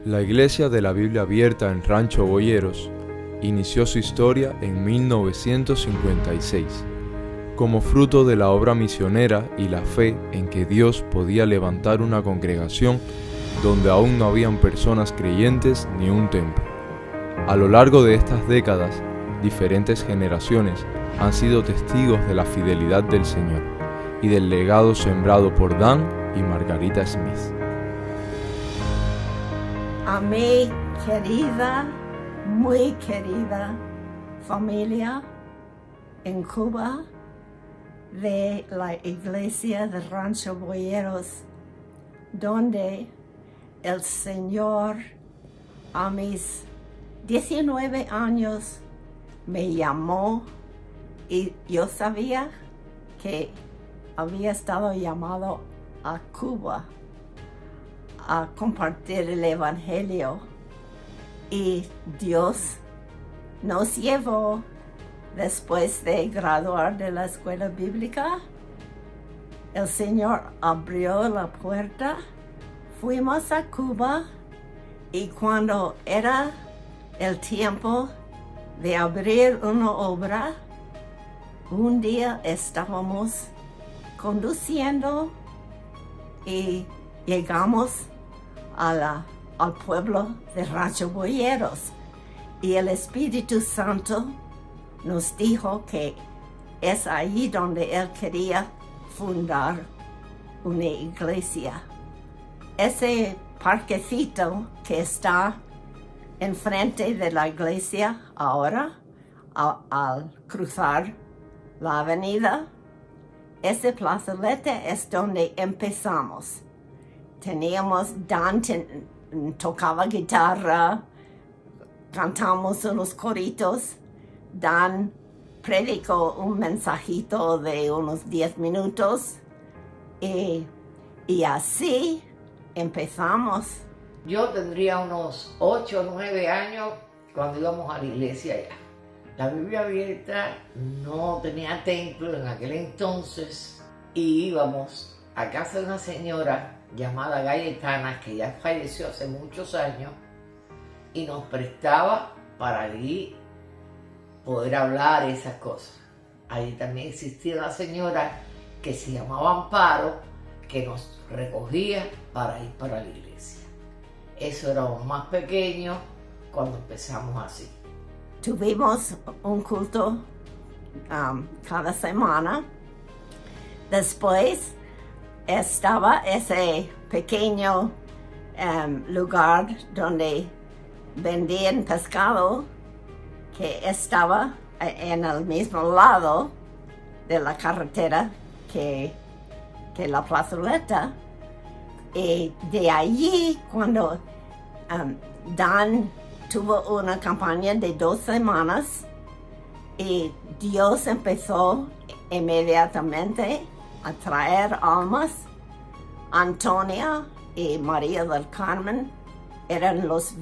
La Iglesia de la Biblia Abierta en Rancho Boyeros inició su historia en 1956, como fruto de la obra misionera y la fe en que Dios podía levantar una congregación donde aún no habían personas creyentes ni un templo. A lo largo de estas décadas, diferentes generaciones han sido testigos de la fidelidad del Señor y del legado sembrado por Dan y Margarita Smith. A mi querida, muy querida familia en Cuba de la iglesia de Rancho Boyeros, donde el Señor a mis 19 años me llamó y yo sabía que había estado llamado a Cuba a compartir el Evangelio, y Dios nos llevó después de graduar de la escuela bíblica. El Señor abrió la puerta, fuimos a Cuba, y cuando era el tiempo de abrir una obra, un día estábamos conduciendo y llegamos al pueblo de Rancho Boyeros, y el Espíritu Santo nos dijo que es ahí donde Él quería fundar una iglesia. Ese parquecito que está enfrente de la iglesia ahora, al cruzar la avenida, ese plazolete es donde empezamos. Dan tocaba guitarra, cantamos unos coritos, Dan predicó un mensajito de unos 10 minutos y así empezamos. Yo tendría unos 8 o 9 años cuando íbamos a la iglesia allá. La Biblia Abierta no tenía templo en aquel entonces, y íbamos a casa de una señora llamada Galletana, que ya falleció hace muchos años, y nos prestaba para allí poder hablar esas cosas. Allí también existía una señora que se llamaba Amparo, que nos recogía para ir para la iglesia. Eso era lo más pequeño cuando empezamos así. Tuvimos un culto cada semana. Después estaba ese pequeño lugar donde vendían pescado, que estaba en el mismo lado de la carretera que la plazoleta. Y de allí, cuando Dan tuvo una campaña de 2 semanas, y Dios empezó inmediatamente a traer almas. Antonia y María del Carmen eran los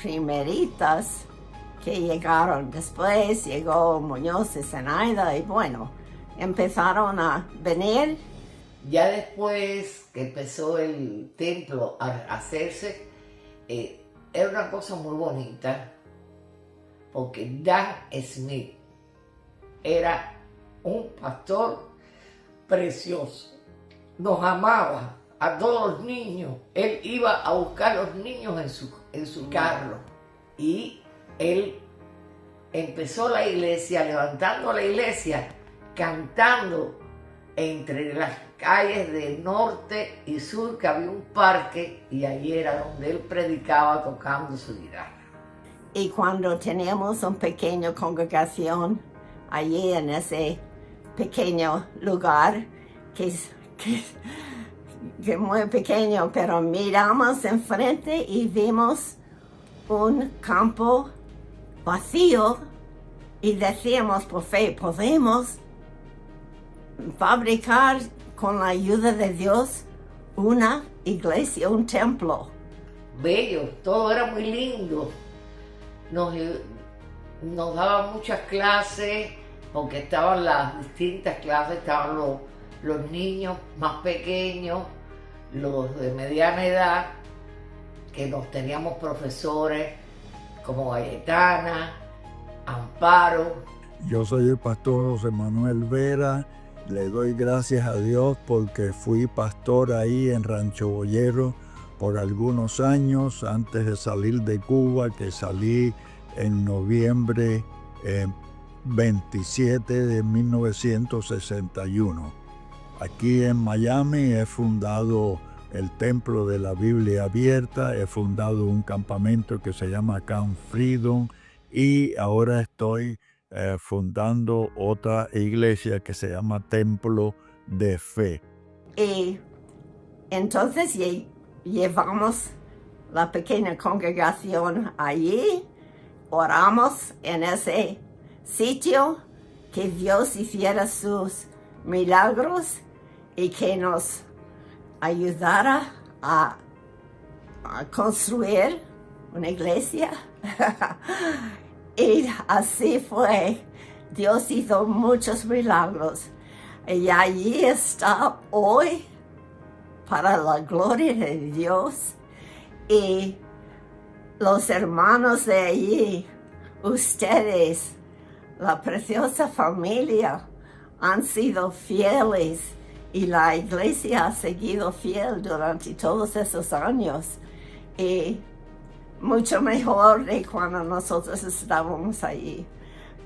primeritas que llegaron. Después llegó Muñoz y Zenaida, y bueno, empezaron a venir. Ya después que empezó el templo a hacerse, era una cosa muy bonita, porque Dan Smith era un pastor precioso. Nos amaba a todos los niños. Él iba a buscar a los niños en su carro, y él empezó la iglesia, levantando la iglesia, cantando entre las calles de norte y sur, que había un parque, y allí era donde él predicaba tocando su guitarra. Y cuando teníamos una pequeña congregación allí en ese pequeño lugar, que es muy pequeño, pero miramos enfrente y vimos un campo vacío, y decíamos por fe, podemos fabricar con la ayuda de Dios una iglesia, un templo. Bello, todo era muy lindo. Nos daban muchas clases, porque estaban las distintas clases, estaban los niños más pequeños, los de mediana edad, que nos teníamos profesores como Cayetana, Amparo. Yo soy el pastor José Manuel Vera. Le doy gracias a Dios porque fui pastor ahí en Rancho Boyero por algunos años antes de salir de Cuba, que salí en noviembre 27 de 1961. Aquí en Miami he fundado el Templo de la Biblia Abierta, he fundado un campamento que se llama Camp Freedom y ahora estoy fundando otra iglesia que se llama Templo de Fe. Y entonces llevamos la pequeña congregación allí, oramos en ese sitio, que Dios hiciera sus milagros y que nos ayudara a construir una iglesia. Y así fue. Dios hizo muchos milagros. Y allí está hoy, para la gloria de Dios. Y los hermanos de allí, ustedes, la preciosa familia, han sido fieles. Y la iglesia ha seguido fiel durante todos esos años. Y mucho mejor de cuando nosotros estábamos allí.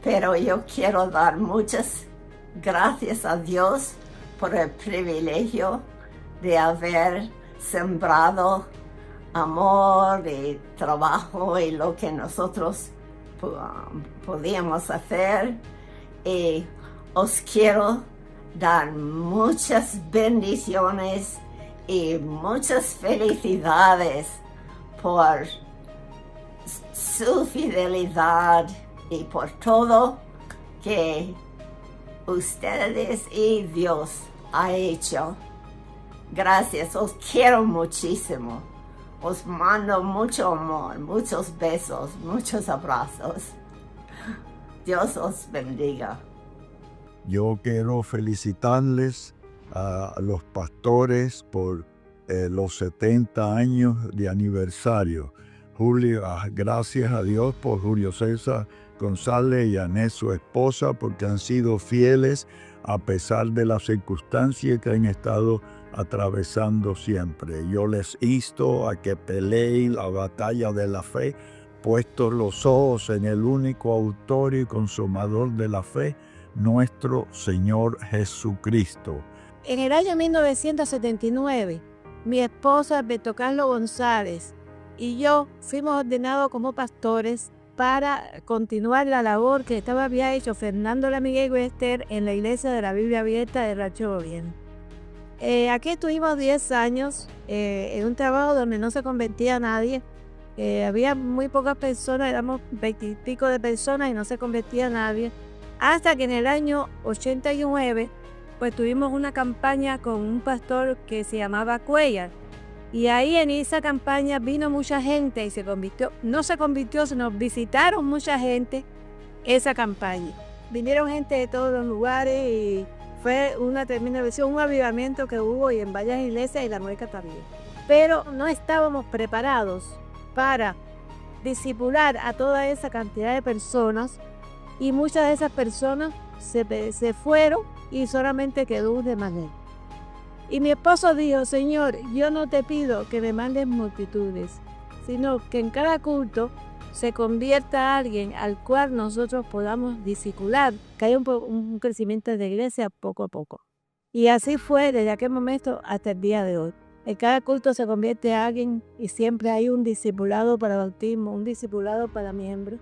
Pero yo quiero dar muchas gracias a Dios por el privilegio de haber sembrado amor y trabajo y lo que nosotros podíamos hacer. Y os quiero dar muchas bendiciones y muchas felicidades por su fidelidad y por todo que ustedes y Dios ha hecho. Gracias, os quiero muchísimo. Os mando mucho amor, muchos besos, muchos abrazos. Dios os bendiga. Yo quiero felicitarles a los pastores por los 70 años de aniversario. Julio, gracias a Dios por Julio César González y Anet, su esposa, porque han sido fieles a pesar de las circunstancias que han estado atravesando siempre. Yo les insto a que peleen la batalla de la fe, puestos los ojos en el único autor y consumador de la fe, nuestro Señor Jesucristo. En el año 1979, mi esposa Beto Carlos González y yo fuimos ordenados como pastores para continuar la labor que había hecho Fernando Miguel Wester en la Iglesia de la Biblia Abierta de Rancho Boyero. Aquí estuvimos 10 años en un trabajo donde no se convertía nadie. Había muy pocas personas, éramos 20 y pico de personas y no se convertía nadie. Hasta que en el año 89, pues tuvimos una campaña con un pastor que se llamaba Cuellar. Y ahí en esa campaña vino mucha gente y no se convirtió, sino visitaron mucha gente esa campaña. Vinieron gente de todos los lugares y fue una tremenda versión, un avivamiento que hubo y en varias iglesias y la nuestra también. Pero no estábamos preparados para discipular a toda esa cantidad de personas y muchas de esas personas se fueron y solamente quedó un remanente. Y mi esposo dijo: Señor, yo no te pido que me mandes multitudes, sino que en cada culto se convierta a alguien al cual nosotros podamos discipular, que haya un crecimiento de la iglesia poco a poco. Y así fue desde aquel momento hasta el día de hoy. En cada culto se convierte a alguien y siempre hay un discipulado para bautismo, un discipulado para miembros.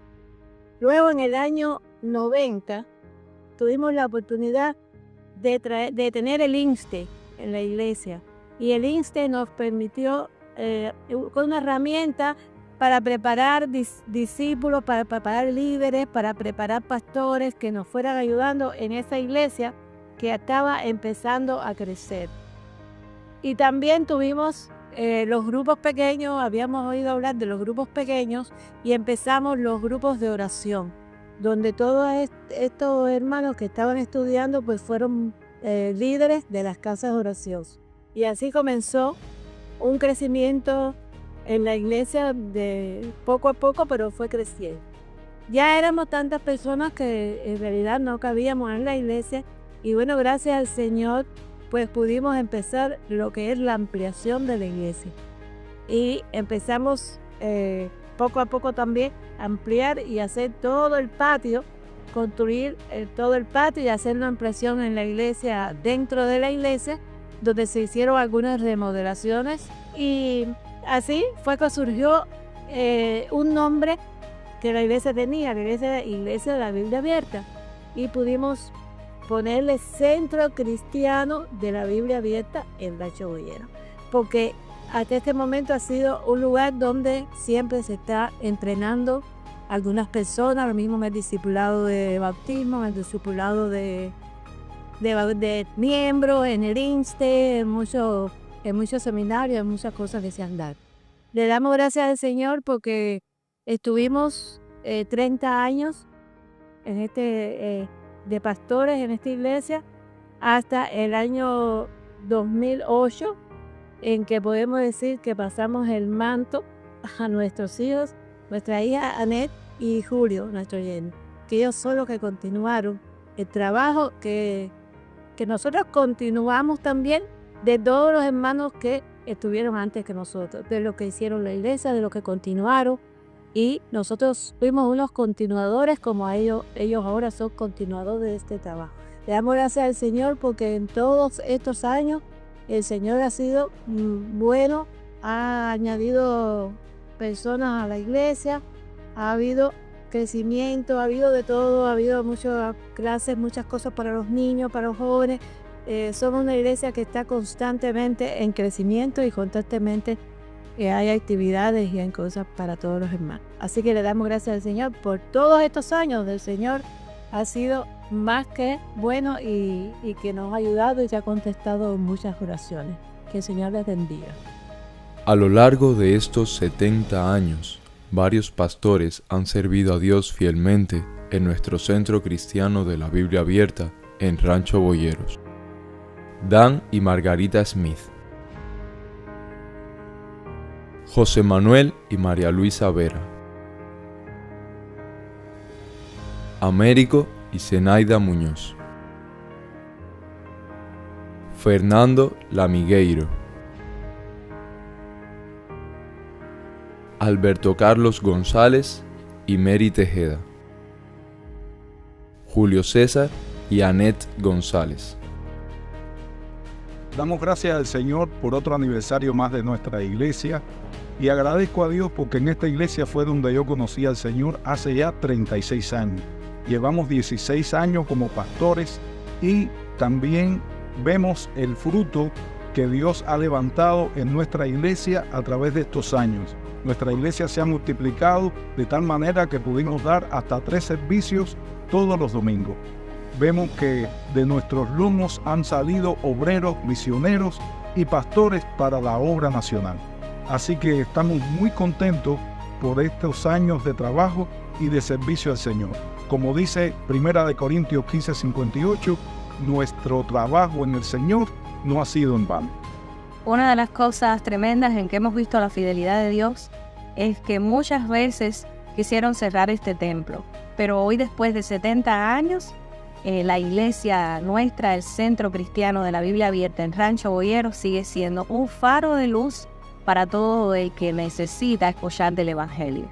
Luego en el año 90 tuvimos la oportunidad de tener el INSTE en la iglesia. Y el INSTE nos permitió con una herramienta para preparar discípulos, para preparar líderes, para preparar pastores que nos fueran ayudando en esa iglesia que estaba empezando a crecer. Y también tuvimos los grupos pequeños, habíamos oído hablar de los grupos pequeños y empezamos los grupos de oración, donde todos estos hermanos que estaban estudiando pues fueron líderes de las casas de oración. Y así comenzó un crecimiento en la iglesia de poco a poco, pero fue creciendo. Ya éramos tantas personas que en realidad no cabíamos en la iglesia y bueno, gracias al Señor, pues pudimos empezar lo que es la ampliación de la iglesia. Y empezamos poco a poco también a ampliar y hacer todo el patio, construir todo el patio y hacer una ampliación en la iglesia, dentro de la iglesia, donde se hicieron algunas remodelaciones. Y así fue que surgió un nombre que la iglesia tenía, la iglesia de la Biblia Abierta, y pudimos ponerle Centro Cristiano de la Biblia Abierta en Rancho Boyeros, porque hasta este momento ha sido un lugar donde siempre se está entrenando algunas personas. Lo mismo me he discipulado de bautismo, me he discipulado de miembros en el INSTE, en muchos seminarios, en muchas cosas que se han dado. Le damos gracias al Señor porque estuvimos 30 años en de pastores en esta iglesia hasta el año 2008, en que podemos decir que pasamos el manto a nuestros hijos, nuestra hija Annette y Julio, nuestro yerno, que ellos son los que continuaron el trabajo que nosotros continuamos también de todos los hermanos que estuvieron antes que nosotros, de lo que hicieron la iglesia, de lo que continuaron, y nosotros fuimos unos continuadores como ellos ahora son continuadores de este trabajo. Le damos gracias al Señor porque en todos estos años el Señor ha sido bueno, ha añadido personas a la iglesia, ha habido crecimiento, ha habido de todo, ha habido muchas clases, muchas cosas para los niños, para los jóvenes. Somos una iglesia que está constantemente en crecimiento y constantemente hay actividades y hay cosas para todos los hermanos. Así que le damos gracias al Señor por todos estos años. El Señor ha sido más que bueno y que nos ha ayudado y que ha contestado muchas oraciones. Que el Señor les bendiga. A lo largo de estos 70 años, varios pastores han servido a Dios fielmente en nuestro Centro Cristiano de la Biblia Abierta en Rancho Boyeros. Dan y Margarita Smith, José Manuel y María Luisa Vera, Américo y Zenaida Muñoz, Fernando Lamigueiro, Alberto Carlos González y Mary Tejeda, Julio César y Annette González. Damos gracias al Señor por otro aniversario más de nuestra iglesia y agradezco a Dios porque en esta iglesia fue donde yo conocí al Señor hace ya 36 años. Llevamos 16 años como pastores y también vemos el fruto que Dios ha levantado en nuestra iglesia a través de estos años. Nuestra iglesia se ha multiplicado de tal manera que pudimos dar hasta 3 servicios todos los domingos. Vemos que de nuestros lomos han salido obreros, misioneros y pastores para la obra nacional. Así que estamos muy contentos por estos años de trabajo y de servicio al Señor. Como dice 1 Corintios 15:58, nuestro trabajo en el Señor no ha sido en vano. Una de las cosas tremendas en que hemos visto la fidelidad de Dios es que muchas veces quisieron cerrar este templo, pero hoy, después de 70 años, la iglesia nuestra, el Centro Cristiano de la Biblia Abierta en Rancho Boyeros, sigue siendo un faro de luz para todo el que necesita escuchar del Evangelio.